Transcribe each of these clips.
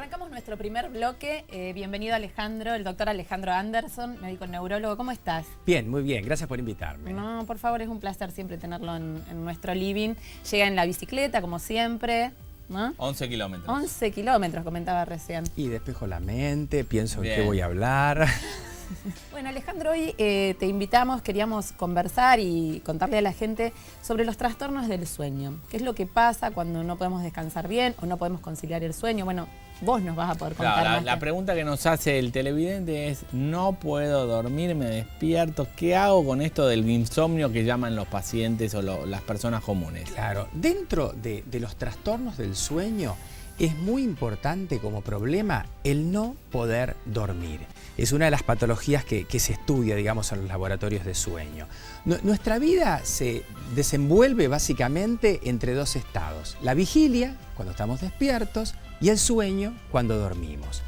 Arrancamos nuestro primer bloque. Bienvenido Alejandro, el doctor Alejandro Anderson, médico neurólogo. ¿Cómo estás? Bien, muy bien. Gracias por invitarme. No, por favor, es un placer siempre tenerlo en nuestro living. Llega en la bicicleta, como siempre, ¿no? 11 kilómetros. 11 kilómetros, comentaba recién. Y despejo la mente, pienso Bien. en qué voy a hablar. Bueno, Alejandro, hoy te invitamos, queríamos conversar y contarle a la gente sobre los trastornos del sueño. ¿Qué es lo que pasa cuando no podemos descansar bien o no podemos conciliar el sueño? Bueno, vos nos vas a poder contar Claro, más. la pregunta que nos hace el televidente es: no puedo dormir, me despierto. ¿Qué hago con esto del insomnio que llaman los pacientes o las personas comunes? Claro, dentro de los trastornos del sueño es muy importante como problema el no poder dormir. Es una de las patologías que se estudia, digamos, en los laboratorios de sueño. Nuestra vida se desenvuelve básicamente entre dos estados: la vigilia, cuando estamos despiertos, y el sueño, cuando dormimos.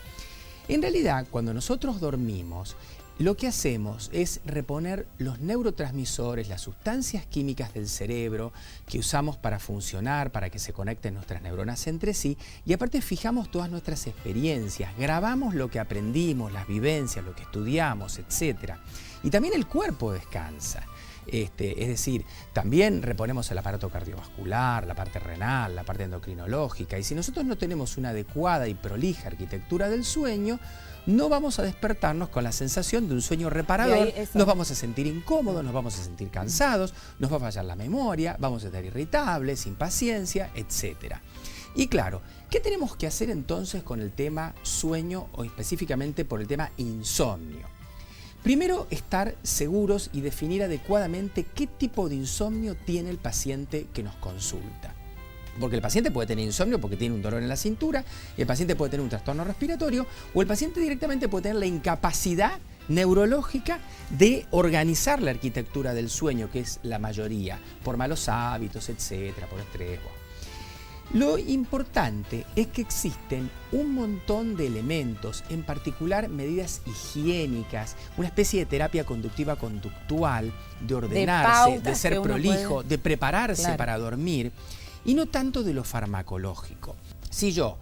En realidad, cuando nosotros dormimos, lo que hacemos es reponer los neurotransmisores, las sustancias químicas del cerebro que usamos para funcionar, para que se conecten nuestras neuronas entre sí, y aparte fijamos todas nuestras experiencias, grabamos lo que aprendimos, las vivencias, lo que estudiamos, etc. Y también el cuerpo descansa. Es decir, también reponemos el aparato cardiovascular, la parte renal, la parte endocrinológica, y si nosotros no tenemos una adecuada y prolija arquitectura del sueño, no vamos a despertarnos con la sensación de un sueño reparador, nos vamos a sentir incómodos, nos vamos a sentir cansados, nos va a fallar la memoria, vamos a estar irritables, impaciencia, etc. Y claro, ¿qué tenemos que hacer entonces con el tema sueño o específicamente por el tema insomnio? Primero, estar seguros y definir adecuadamente qué tipo de insomnio tiene el paciente que nos consulta. Porque el paciente puede tener insomnio porque tiene un dolor en la cintura, el paciente puede tener un trastorno respiratorio, o el paciente directamente puede tener la incapacidad neurológica de organizar la arquitectura del sueño, que es la mayoría, por malos hábitos, etcétera, por estrés. Lo importante es que existen un montón de elementos, en particular medidas higiénicas, una especie de terapia conductiva conductual, de ordenarse, de ser prolijo, de prepararse para dormir, y no tanto de lo farmacológico. Si yo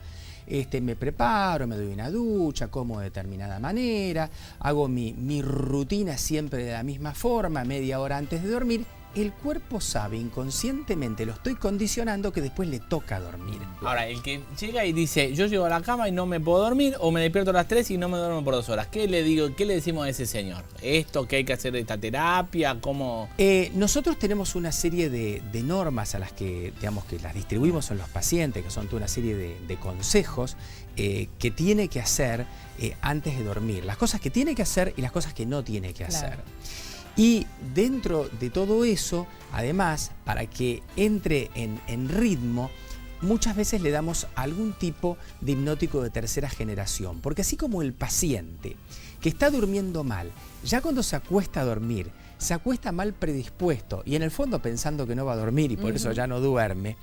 me preparo, me doy una ducha, como de determinada manera, hago mi rutina siempre de la misma forma, media hora antes de dormir, el cuerpo sabe inconscientemente, lo estoy condicionando, que después le toca dormir. Ahora, el que llega y dice: yo llego a la cama y no me puedo dormir, o me despierto a las 3 y no me duermo por 2 horas. ¿Qué le digo? ¿Qué le decimos a ese señor? ¿Esto que hay que hacer esta terapia? ¿Cómo? Nosotros tenemos una serie de normas a las que, digamos, que las distribuimos en los pacientes, que son toda una serie de consejos que tiene que hacer antes de dormir. Las cosas que tiene que hacer y las cosas que no tiene que hacer. Y dentro de todo eso, además, para que entre en ritmo, muchas veces le damos algún tipo de hipnótico de tercera generación. Porque así como el paciente que está durmiendo mal, ya cuando se acuesta a dormir, se acuesta mal predispuesto y en el fondo pensando que no va a dormir y por eso ya no duerme,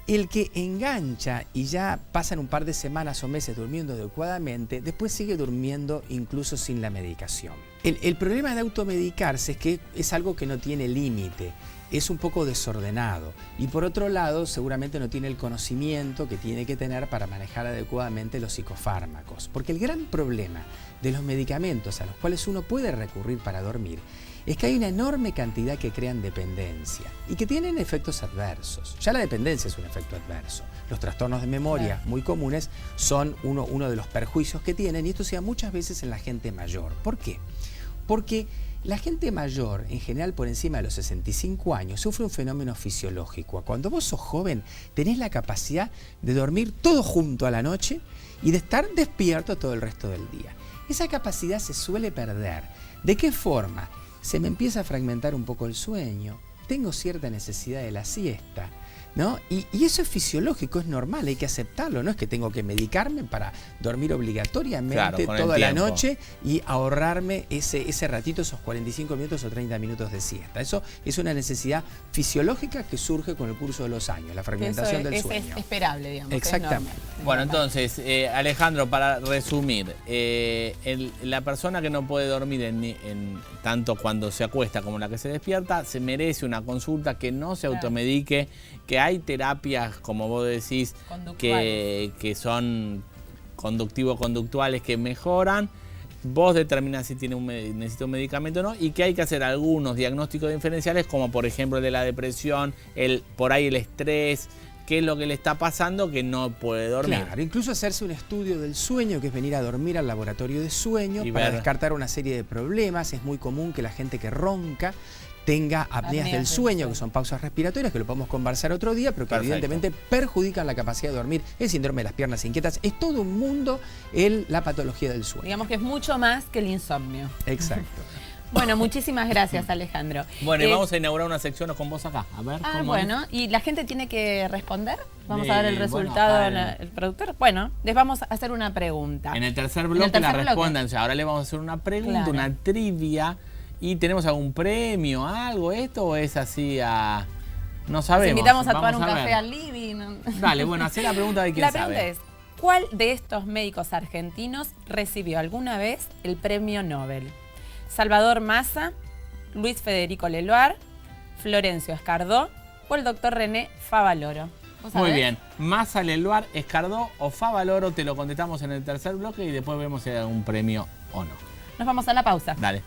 el que engancha y ya pasan un par de semanas o meses durmiendo adecuadamente, después sigue durmiendo incluso sin la medicación. El problema de automedicarse es que es algo que no tiene límite, es un poco desordenado y por otro lado seguramente no tiene el conocimiento que tiene que tener para manejar adecuadamente los psicofármacos. Porque el gran problema de los medicamentos a los cuales uno puede recurrir para dormir es que hay una enorme cantidad que crean dependencia y que tienen efectos adversos. Ya la dependencia es un efecto adverso. Los trastornos de memoria muy comunes son uno de los perjuicios que tienen, y esto se da muchas veces en la gente mayor. ¿Por qué? Porque la gente mayor, en general por encima de los 65 años, sufre un fenómeno fisiológico. Cuando vos sos joven, tenés la capacidad de dormir todo junto a la noche y de estar despierto todo el resto del día. Esa capacidad se suele perder. ¿De qué forma? Se me empieza a fragmentar un poco el sueño, tengo cierta necesidad de la siesta, ¿no? Y eso es fisiológico, es normal, hay que aceptarlo, no es que tengo que medicarme para dormir obligatoriamente toda la noche y ahorrarme ese ratito, esos 45 minutos o 30 minutos de siesta. Eso es una necesidad fisiológica que surge con el curso de los años, la fragmentación del sueño. Es esperable, digamos. Exactamente. Bueno, entonces, Alejandro, para resumir, la persona que no puede dormir tanto cuando se acuesta como la que se despierta, se merece una consulta, que no se automedique, que hay terapias, como vos decís, que son conductivo-conductuales que mejoran. Vos determinás si necesita un medicamento o no, y que hay que hacer algunos diagnósticos diferenciales, como por ejemplo el de la depresión, por ahí el estrés, qué es lo que le está pasando que no puede dormir. Claro, incluso hacerse un estudio del sueño, que es venir a dormir al laboratorio de sueño Y para ver. descartar una serie de problemas. Es muy común que la gente que ronca tenga apneas del sueño, que son pausas respiratorias, que lo podemos conversar otro día, pero que Perfecto. evidentemente perjudican la capacidad de dormir. El síndrome de las piernas inquietas es todo un mundo la patología del sueño. Digamos que es mucho más que el insomnio. Exacto. Bueno, muchísimas gracias, Alejandro. Bueno, y vamos a inaugurar una sección con vos acá. A ver, ¿cómo Bueno, ¿y la gente tiene que responder? Vamos a ver el Bueno, resultado, acá el productor. Bueno, les vamos a hacer una pregunta. En el tercer En bloque el tercer la bloque. respondan. O sea, ahora le vamos a hacer una pregunta, Claro. una trivia. ¿Y tenemos algún premio, algo, esto? ¿O es así a...? No sabemos. Los invitamos a Vamos tomar un ver. café al living. Dale, bueno, hacé la pregunta de quién La sabe. pregunta es, ¿cuál de estos médicos argentinos recibió alguna vez el premio Nobel? ¿Salvador Massa, Luis Federico Leloir, Florencio Escardó o el doctor René Favaloro? ¿Vos Muy sabés? bien. Massa, Leloir, Escardó o Favaloro, te lo contestamos en el tercer bloque y después vemos si hay algún premio o no. Nos vamos a la pausa. Dale.